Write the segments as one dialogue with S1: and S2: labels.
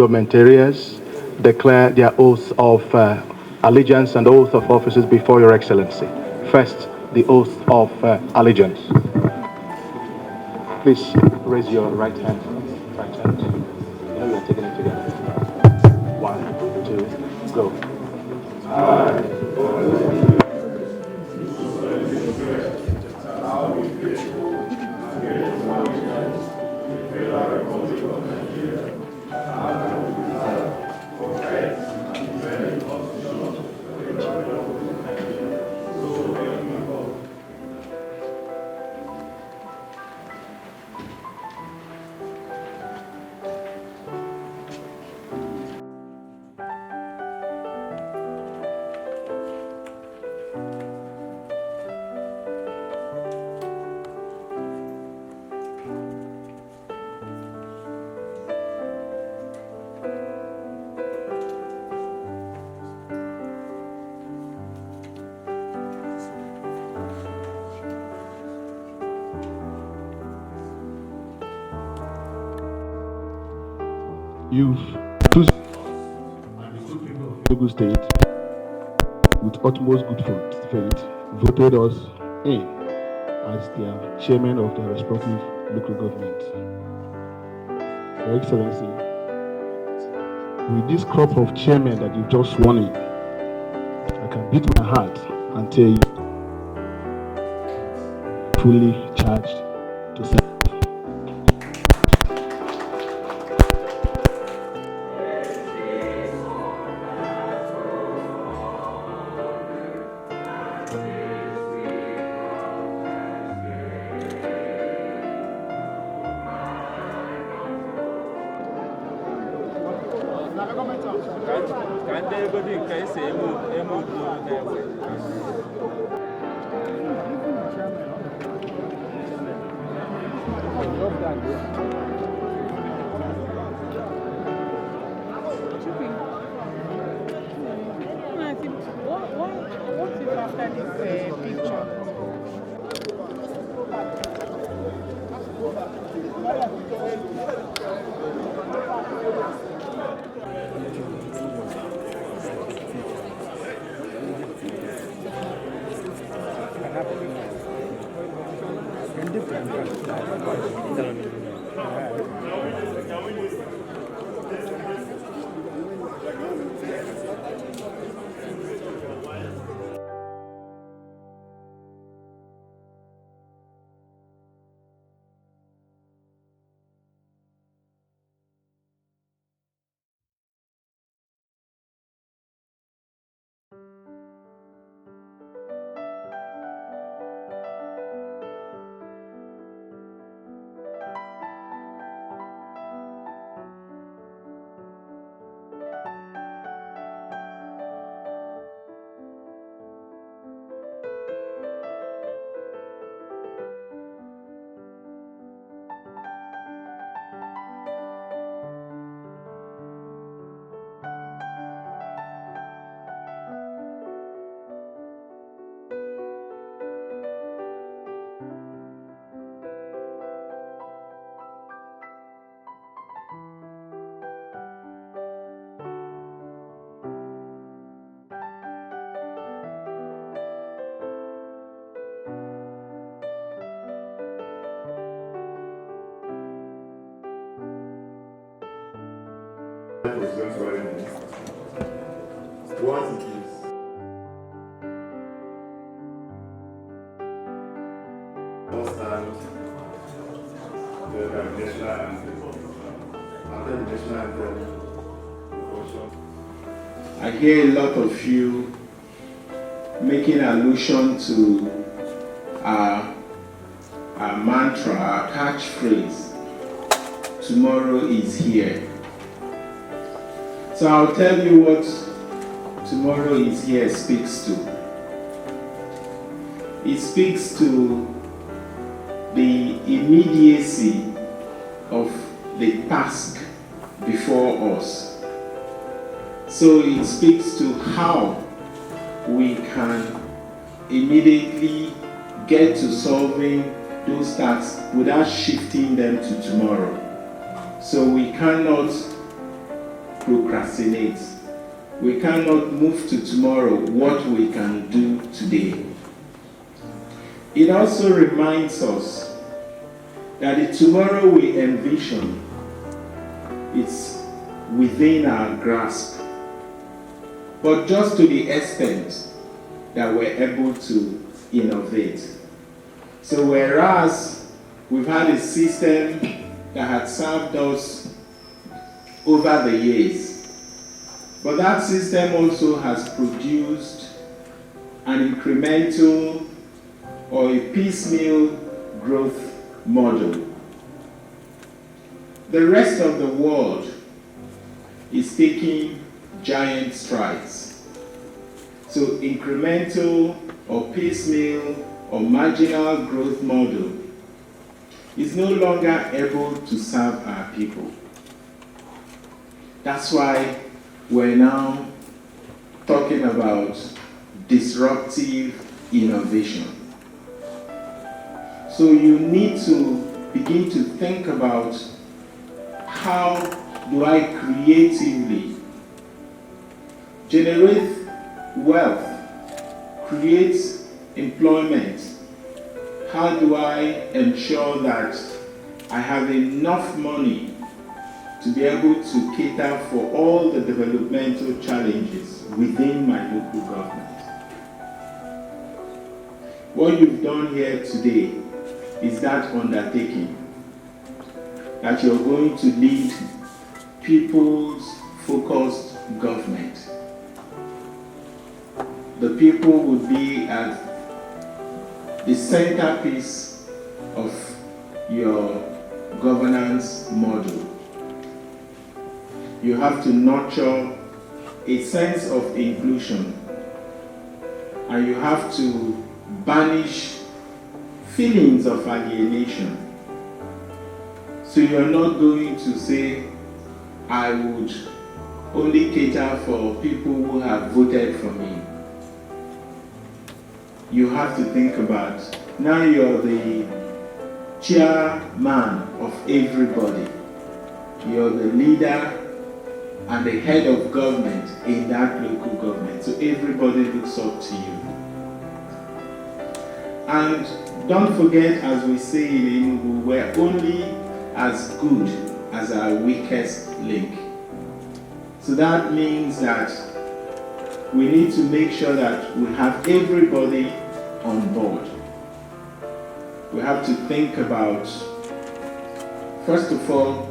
S1: government areas declare their oath of allegiance and oath of offices before Your Excellency. First, the oath of allegiance. Please raise your right hand. Right hand. You know you are taking it together. 1, 2, go. You've chosen Enugu State with utmost good faith, voted us in as their chairman of their respective local governments. Your Excellency, with this crop of chairmen that you've just sworn in, I can beat my heart and tell you, fully charged to serve.
S2: What is after this picture?
S3: Once it is stand the national anthem. After the national anthem, I hear a lot of you making allusion to our mantra, our catchphrase, tomorrow is here. So I'll tell you what tomorrow is here speaks to. It speaks to the immediacy of the task before us. So it speaks to how we can immediately get to solving those tasks without shifting them to tomorrow. So we cannot
S4: procrastinate. We cannot move to tomorrow what we can do today. It also reminds us that the tomorrow we envision is within our grasp, but just to the extent that we're able to innovate. So whereas we've had a system that had served us over the years, but that system also has produced an incremental or a piecemeal growth model. The rest of the world is taking giant strides. So incremental or piecemeal or marginal growth model is no longer able to serve our people. That's why we're now talking about disruptive innovation. So you need to begin to think about, how do I creatively generate wealth, create employment? How do I ensure that I have enough money to be able to cater for all the developmental challenges within my local government? What you've done here today is that undertaking, that you're going to lead people's focused government. The people would be at the centerpiece of your governance model. You have to nurture a sense of inclusion, and you have to banish feelings of alienation. So you're not going to say, I would only cater for people who have voted for me. You have to think about, now you're the chairman of everybody. You're the leader and the head of government in that local government. So everybody looks up to you. And don't forget, as we say in Enugu, we're only as good as our weakest link. So that means that we need to make sure that we have everybody on board. We have to think about, first of all,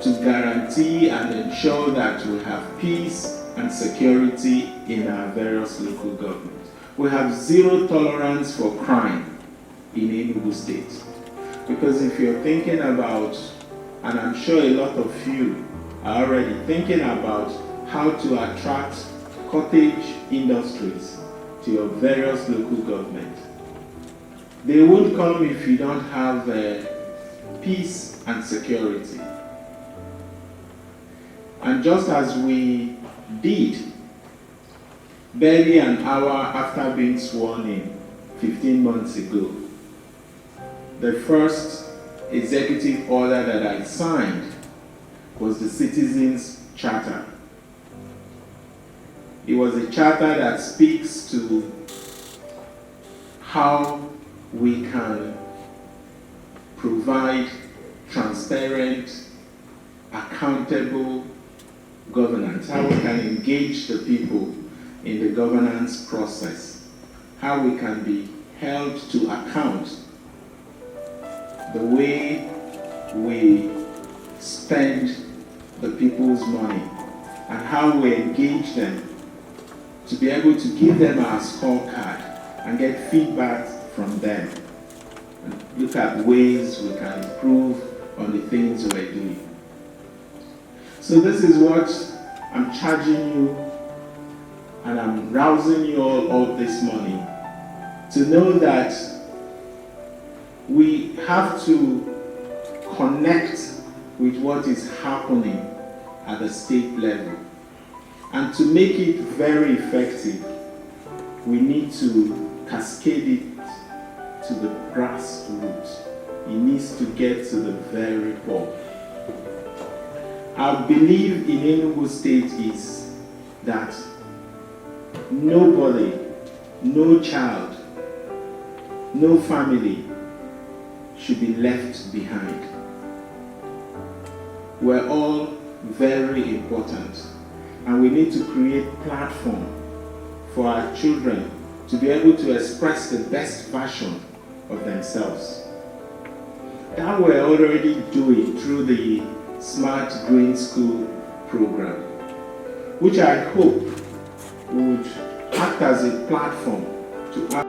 S4: to guarantee and ensure that we have peace and security in our various local governments. We have zero tolerance for crime in Enugu State. Because if you're thinking about, and I'm sure a lot of you are already thinking about how to attract cottage industries to your various local governments, they won't come if you don't have peace and security. And just as we did barely an hour after being sworn in 15 months ago, the first executive order that I signed was the Citizens Charter. It was a charter that speaks to how we can provide transparent, accountable governance, how we can engage the people in the governance process, how we can be held to account the way we spend the people's money, and how we engage them to be able to give them our scorecard and get feedback from them, and look at ways we can improve on the things we're doing. So this is what I'm charging you, and I'm rousing you all up this morning to know that we have to connect with what is happening at the state level. And to make it very effective, we need to cascade it to the grassroots. It needs to get to the very core. Our belief in Enugu State is that nobody, no child, no family should be left behind. We're all very important, and we need to create a platform for our children to be able to express the best version of themselves. That we're already doing through the Smart Green School program, which I hope would act as a platform to